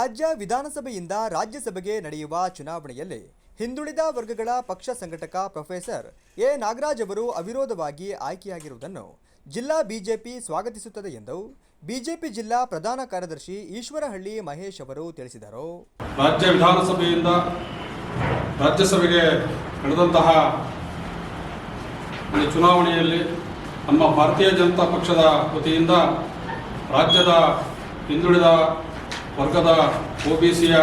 ರಾಜ್ಯ ವಿಧಾನಸಭೆಯಿಂದ ರಾಜ್ಯಸಭೆಗೆ ನಡೆಯುವ ಚುನಾವಣೆಯಲ್ಲಿ ಹಿಂದುಳಿದ ವರ್ಗಗಳ ಪಕ್ಷ ಸಂಘಟಕ ಪ್ರೊಫೆಸರ್ ಎ ನಾಗರಾಜ್ ಅವರು ಅವಿರೋಧವಾಗಿ ಆಯ್ಕೆಯಾಗಿರುವುದನ್ನು ಜಿಲ್ಲಾ ಬಿಜೆಪಿ ಸ್ವಾಗತಿಸುತ್ತದೆ ಎಂದು ಬಿಜೆಪಿ ಜಿಲ್ಲಾ ಪ್ರಧಾನ ಕಾರ್ಯದರ್ಶಿ ಈಶ್ವರಹಳ್ಳಿ ಮಹೇಶ್ ಅವರು ತಿಳಿಸಿದರು. ರಾಜ್ಯ ವಿಧಾನಸಭೆಯಿಂದ ರಾಜ್ಯಸಭೆಗೆ ನಡೆದಂತಹ ಚುನಾವಣೆಯಲ್ಲಿ ನಮ್ಮ ಭಾರತೀಯ ಜನತಾ ಪಕ್ಷದ ವತಿಯಿಂದ ರಾಜ್ಯದ ಹಿಂದುಳಿದ ವರ್ಗದ ಒಬಿಸಿಯ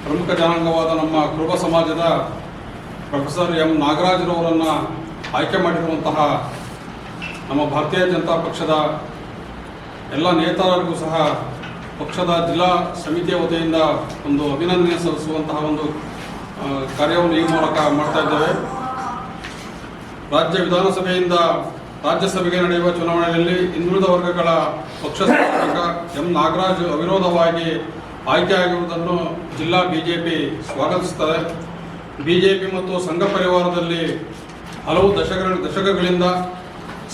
ಪ್ರಮುಖ ಜನಾಂಗವಾದ ನಮ್ಮ ಕುರುಬ ಸಮಾಜದ ಪ್ರೊಫೆಸರ್ ಎಂ ನಾಗರಾಜ್ರವರನ್ನು ಆಯ್ಕೆ ಮಾಡಿರುವಂತಹ ನಮ್ಮ ಭಾರತೀಯ ಜನತಾ ಪಕ್ಷದ ಎಲ್ಲ ನೇತಾರರಿಗೂ ಸಹ ಪಕ್ಷದ ಜಿಲ್ಲಾ ಸಮಿತಿಯ ವತಿಯಿಂದ ಒಂದು ಅಭಿನಂದನೆ ಸಲ್ಲಿಸುವಂತಹ ಒಂದು ಕಾರ್ಯವನ್ನು ಈ ಮೂಲಕ ಮಾಡ್ತಾ ಇದ್ದೇವೆ. ರಾಜ್ಯ ವಿಧಾನಸಭೆಯಿಂದ ರಾಜ್ಯಸಭೆಗೆ ನಡೆಯುವ ಚುನಾವಣೆಯಲ್ಲಿ ಹಿಂದುಳಿದ ವರ್ಗಗಳ ಪಕ್ಷ ಸಂಘಟಕ ಎಂ ನಾಗರಾಜ್ ಅವಿರೋಧವಾಗಿ ಆಯ್ಕೆಯಾಗಿರುವುದನ್ನು ಜಿಲ್ಲಾ ಬಿಜೆಪಿ ಸ್ವಾಗತಿಸುತ್ತದೆ. ಬಿಜೆಪಿ ಮತ್ತು ಸಂಘ ಪರಿವಾರದಲ್ಲಿ ಹಲವು ದಶಕಗಳಿಂದ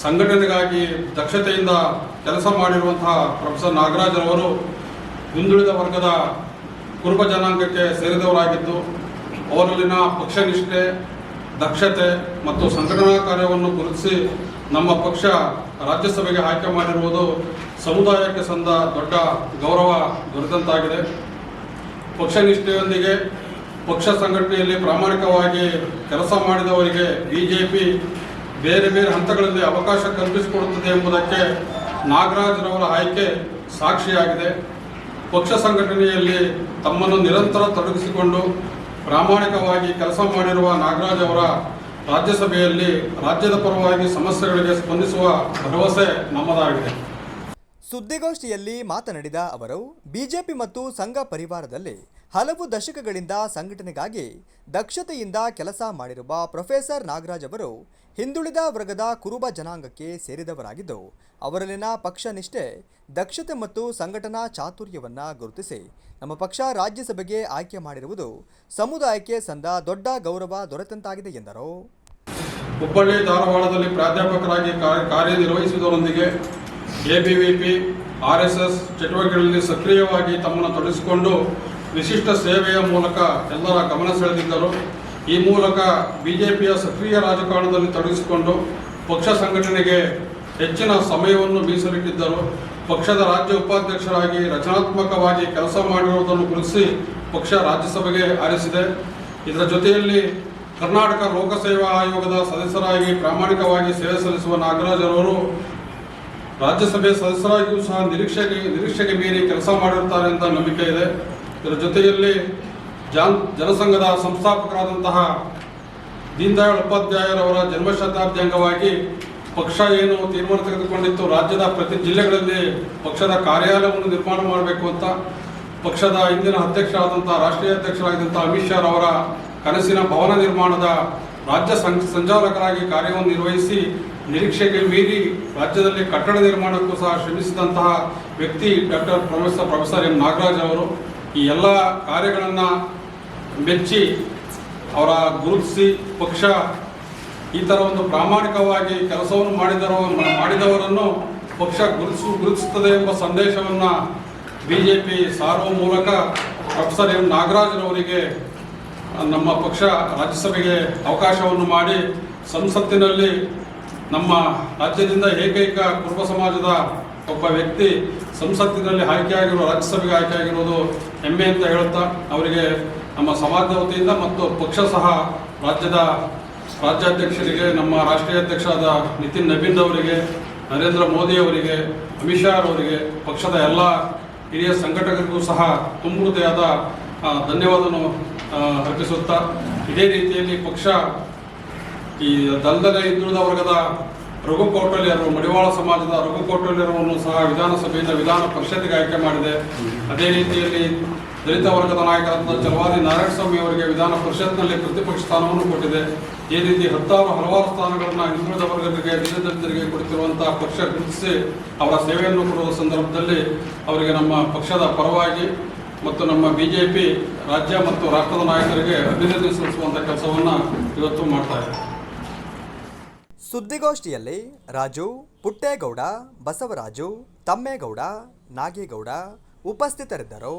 ಸಂಘಟನೆಗಾಗಿ ದಕ್ಷತೆಯಿಂದ ಕೆಲಸ ಮಾಡಿರುವಂತಹ ಪ್ರೊಫೆಸರ್ ನಾಗರಾಜ್ ಅವರು ಹಿಂದುಳಿದ ವರ್ಗದ ಕುರುಬ ಜನಾಂಗಕ್ಕೆ ಸೇರಿದವರಾಗಿದ್ದು ಅವರಲ್ಲಿನ ಪಕ್ಷನಿಷ್ಠೆ, ದಕ್ಷತೆ ಮತ್ತು ಸಂಘಟನಾ ಕಾರ್ಯವನ್ನು ಗುರುತಿಸಿ ನಮ್ಮ ಪಕ್ಷ ರಾಜ್ಯಸಭೆಗೆ ಆಯ್ಕೆ ಮಾಡಿರುವುದು ಸಮುದಾಯಕ್ಕೆ ಸಂದ ದೊಡ್ಡ ಗೌರವ ದೊರೆತಂತಾಗಿದೆ. ಪಕ್ಷನಿಷ್ಠೆಯೊಂದಿಗೆ ಪಕ್ಷ ಸಂಘಟನೆಯಲ್ಲಿ ಪ್ರಾಮಾಣಿಕವಾಗಿ ಕೆಲಸ ಮಾಡಿದವರಿಗೆ ಬಿಜೆಪಿ ಬೇರೆ ಬೇರೆ ಹಂತಗಳಲ್ಲಿ ಅವಕಾಶ ಕಲ್ಪಿಸಿಕೊಡುತ್ತದೆ ಎಂಬುದಕ್ಕೆ ನಾಗರಾಜ್ರವರ ಆಯ್ಕೆ ಸಾಕ್ಷಿಯಾಗಿದೆ. ಪಕ್ಷ ಸಂಘಟನೆಯಲ್ಲಿ ತಮ್ಮನ್ನು ನಿರಂತರ ತೊಡಗಿಸಿಕೊಂಡು ಪ್ರಾಮಾಣಿಕವಾಗಿ ಕೆಲಸ ಮಾಡಿರುವ ನಾಗರಾಜ್ ಅವರ ರಾಜ್ಯಸಭೆಯಲ್ಲಿ ರಾಜ್ಯದ ಪರವಾಗಿ ಸಮಸ್ಯೆಗಳಿಗೆ ಸ್ಪಂದಿಸುವ ಭರವಸೆ ನಮ್ಮದಾಗಿದೆ. ಸುದ್ದಿಗೋಷ್ಠಿಯಲ್ಲಿ ಮಾತನಾಡಿದ ಅವರು, ಬಿಜೆಪಿ ಮತ್ತು ಸಂಘ ಪರಿವಾರದಲ್ಲಿ ಹಲವು ದಶಕಗಳಿಂದ ಸಂಘಟನೆಗಾಗಿ ದಕ್ಷತೆಯಿಂದ ಕೆಲಸ ಮಾಡಿರುವ ಪ್ರೊಫೆಸರ್ ನಾಗರಾಜ್ ಅವರು ಹಿಂದುಳಿದ ವರ್ಗದ ಕುರುಬ ಜನಾಂಗಕ್ಕೆ ಸೇರಿದವರಾಗಿದ್ದು ಅವರಲ್ಲಿನ ಪಕ್ಷ ನಿಷ್ಠೆ, ದಕ್ಷತೆ ಮತ್ತು ಸಂಘಟನಾ ಚಾತುರ್ಯವನ್ನು ಗುರುತಿಸಿ ನಮ್ಮ ಪಕ್ಷ ರಾಜ್ಯಸಭೆಗೆ ಆಯ್ಕೆ ಮಾಡಿರುವುದು ಸಮುದಾಯಕ್ಕೆ ಸಂದ ದೊಡ್ಡ ಗೌರವ ದೊರೆತಂತಾಗಿದೆ ಎಂದರು. ಹುಬ್ಬಳ್ಳಿ ಧಾರವಾಡದಲ್ಲಿ ಪ್ರಾಧ್ಯಾಪಕರಾಗಿ ಕಾರ್ಯನಿರ್ವಹಿಸುವುದರೊಂದಿಗೆ ಎಬಿವಿಪಿ ಆರ್ಎಸ್ಎಸ್ ಚಟುವಟಿಕೆಗಳಲ್ಲಿ ಸಕ್ರಿಯವಾಗಿ ತಮ್ಮನ್ನು ತೊಡಗಿಸಿಕೊಂಡು ವಿಶಿಷ್ಟ ಸೇವೆಯ ಮೂಲಕ ಎಲ್ಲರ ಗಮನ ಸೆಳೆದಿದ್ದರು. ಈ ಮೂಲಕ ಬಿಜೆಪಿಯ ಸಕ್ರಿಯ ರಾಜಕಾರಣದಲ್ಲಿ ತೊಡಗಿಸಿಕೊಂಡು ಪಕ್ಷ ಸಂಘಟನೆಗೆ ಹೆಚ್ಚಿನ ಸಮಯವನ್ನು ಮೀಸಲಿಟ್ಟಿದ್ದರು. ಪಕ್ಷದ ರಾಜ್ಯ ಉಪಾಧ್ಯಕ್ಷರಾಗಿ ರಚನಾತ್ಮಕವಾಗಿ ಕೆಲಸ ಮಾಡಿರುವುದನ್ನು ಗುರುತಿಸಿ ಪಕ್ಷ ರಾಜ್ಯಸಭೆಗೆ ಆರಿಸಿದೆ. ಇದರ ಜೊತೆಯಲ್ಲಿ ಕರ್ನಾಟಕ ಲೋಕಸೇವಾ ಆಯೋಗದ ಸದಸ್ಯರಾಗಿ ಪ್ರಾಮಾಣಿಕವಾಗಿ ಸೇವೆ ಸಲ್ಲಿಸುವ ನಾಗರಾಜ್ ಅವರು ರಾಜ್ಯಸಭೆ ಸದಸ್ಯರಾಗಿಯೂ ಸಹ ನಿರೀಕ್ಷೆಗೆ ಮೀರಿ ಕೆಲಸ ಮಾಡಿರುತ್ತಾರೆ ಅಂತ ನಂಬಿಕೆ ಇದೆ. ಇದರ ಜೊತೆಯಲ್ಲಿ ಜನಸಂಘದ ಸಂಸ್ಥಾಪಕರಾದಂತಹ ದೀನ್ ದಯಾಳ್ ಉಪಾಧ್ಯಾಯರವರ ಜನ್ಮಶತಾಬ್ದಿ ಅಂಗವಾಗಿ ಪಕ್ಷ ಏನು ತೀರ್ಮಾನ ತೆಗೆದುಕೊಂಡಿತ್ತು, ರಾಜ್ಯದ ಪ್ರತಿ ಜಿಲ್ಲೆಗಳಲ್ಲಿ ಪಕ್ಷದ ಕಾರ್ಯಾಲಯವನ್ನು ನಿರ್ಮಾಣ ಮಾಡಬೇಕು ಅಂತ ಪಕ್ಷದ ಇಂದಿನ ಅಧ್ಯಕ್ಷರಾದಂತಹ ರಾಷ್ಟ್ರೀಯ ಅಧ್ಯಕ್ಷರಾಗಿದ್ದಂತಹ ಅಮಿತ್ ಶಾ ಅವರ ಕನಸಿನ ಭವನ ನಿರ್ಮಾಣದ ರಾಜ್ಯ ಸಂಚಾಲಕರಾಗಿ ಕಾರ್ಯವನ್ನು ನಿರ್ವಹಿಸಿ ನಿರೀಕ್ಷೆಗೆ ಮೀರಿ ರಾಜ್ಯದಲ್ಲಿ ಕಟ್ಟಡ ನಿರ್ಮಾಣಕ್ಕೂ ಸಹ ಶ್ರಮಿಸಿದಂತಹ ವ್ಯಕ್ತಿ ಡಾಕ್ಟರ್ ಪ್ರೊಫೆಸರ್ ಎಂ ನಾಗರಾಜ್ ಅವರು. ಈ ಎಲ್ಲ ಕಾರ್ಯಗಳನ್ನು ಮೆಚ್ಚಿ ಅವರ ಗುರುತಿಸಿ ಪಕ್ಷ ಈ ಥರ ಒಂದು ಪ್ರಾಮಾಣಿಕವಾಗಿ ಕೆಲಸವನ್ನು ಮಾಡಿದವರನ್ನು ಪಕ್ಷ ಗುರುತಿಸುತ್ತದೆ ಎಂಬ ಸಂದೇಶವನ್ನು ಬಿಜೆಪಿ ಸಾರುವ ಮೂಲಕ ಪ್ರೊಫೆಸರ್ ಎಂ ನಾಗರಾಜ್ರವರಿಗೆ ನಮ್ಮ ಪಕ್ಷ ರಾಜ್ಯಸಭೆಗೆ ಅವಕಾಶವನ್ನು ಮಾಡಿ ಸಂಸತ್ತಿನಲ್ಲಿ ನಮ್ಮ ರಾಜ್ಯದಿಂದ ಏಕೈಕ ಕುರುಬ ಸಮಾಜದ ಒಬ್ಬ ವ್ಯಕ್ತಿ ಸಂಸತ್ತಿನಲ್ಲಿ ರಾಜ್ಯಸಭೆಗೆ ಆಯ್ಕೆಯಾಗಿರುವುದು ಹೆಮ್ಮೆ ಅಂತ ಹೇಳುತ್ತಾ ಅವರಿಗೆ ನಮ್ಮ ಸಮಾಜದ ವತಿಯಿಂದ ಮತ್ತು ಪಕ್ಷ ಸಹ ರಾಜ್ಯಾಧ್ಯಕ್ಷರಿಗೆ, ನಮ್ಮ ರಾಷ್ಟ್ರೀಯ ಅಧ್ಯಕ್ಷರಾದ ನಿತಿನ್ ನಬೀನ್ ಅವರಿಗೆ, ನರೇಂದ್ರ ಮೋದಿ ಅವರಿಗೆ, ಅಮಿತ್ ಶಾ ಅವರಿಗೆ, ಪಕ್ಷದ ಎಲ್ಲ ಹಿರಿಯ ಸಂಘಟಕರಿಗೂ ಸಹ ತುಂಬ ಹೃದಯದ ಧನ್ಯವಾದವನ್ನು ಅರ್ಪಿಸುತ್ತಾ ಇದೇ ರೀತಿಯಲ್ಲಿ ಪಕ್ಷ ಈ ದಲ್ದಲೆ ಹಿಂದುಳಿದ ವರ್ಗದ ರಘು ಕೌಟಲ್ಯರು, ಮಡಿವಾಳ ಸಮಾಜದ ರಘು ಕೌಟಲ್ಯರನ್ನು ಸಹ ವಿಧಾನಸಭೆಯಿಂದ ವಿಧಾನ ಪರಿಷತ್ಗೆ ಆಯ್ಕೆ ಮಾಡಿದೆ. ಅದೇ ರೀತಿಯಲ್ಲಿ ದಲಿತ ವರ್ಗದ ನಾಯಕರಾದ ಚಲವಾದಿ ನಾರಾಯಣಸ್ವಾಮಿ ಅವರಿಗೆ ವಿಧಾನ ಪರಿಷತ್ನಲ್ಲಿ ಪ್ರತಿಪಕ್ಷ ಸ್ಥಾನವನ್ನು ಕೊಟ್ಟಿದೆ. ಈ ರೀತಿ ಹಲವಾರು ಸ್ಥಾನಗಳನ್ನು ಹಿಂದುಳಿದ ವರ್ಗಗಳಿಗೆ, ದಲಿತರಿಗೆ ಕೊಡುತ್ತಿರುವಂತಹ ಪಕ್ಷ ಗುರುತಿಸಿ ಅವರ ಸೇವೆಯನ್ನು ಕೊಡುವ ಸಂದರ್ಭದಲ್ಲಿ ಅವರಿಗೆ ನಮ್ಮ ಪಕ್ಷದ ಪರವಾಗಿ ಮತ್ತು ನಮ್ಮ ಬಿಜೆಪಿ ರಾಜ್ಯ ಮತ್ತು ರಾಷ್ಟ್ರದ ನಾಯಕರಿಗೆ ಅಭಿನಂದನೆ ಸಲ್ಲಿಸುವಂಥ ಕೆಲಸವನ್ನು ಇವತ್ತು ಮಾಡ್ತಾ ಇದೆ. ಸುದ್ದಿಗೋಷ್ಠಿಯಲ್ಲಿ ರಾಜು, ಪುಟ್ಟೇಗೌಡ, ಬಸವರಾಜು, ತಮ್ಮೇಗೌಡ, ನಾಗೇಗೌಡ, ಉಪಸ್ಥಿತರಿದ್ದರು.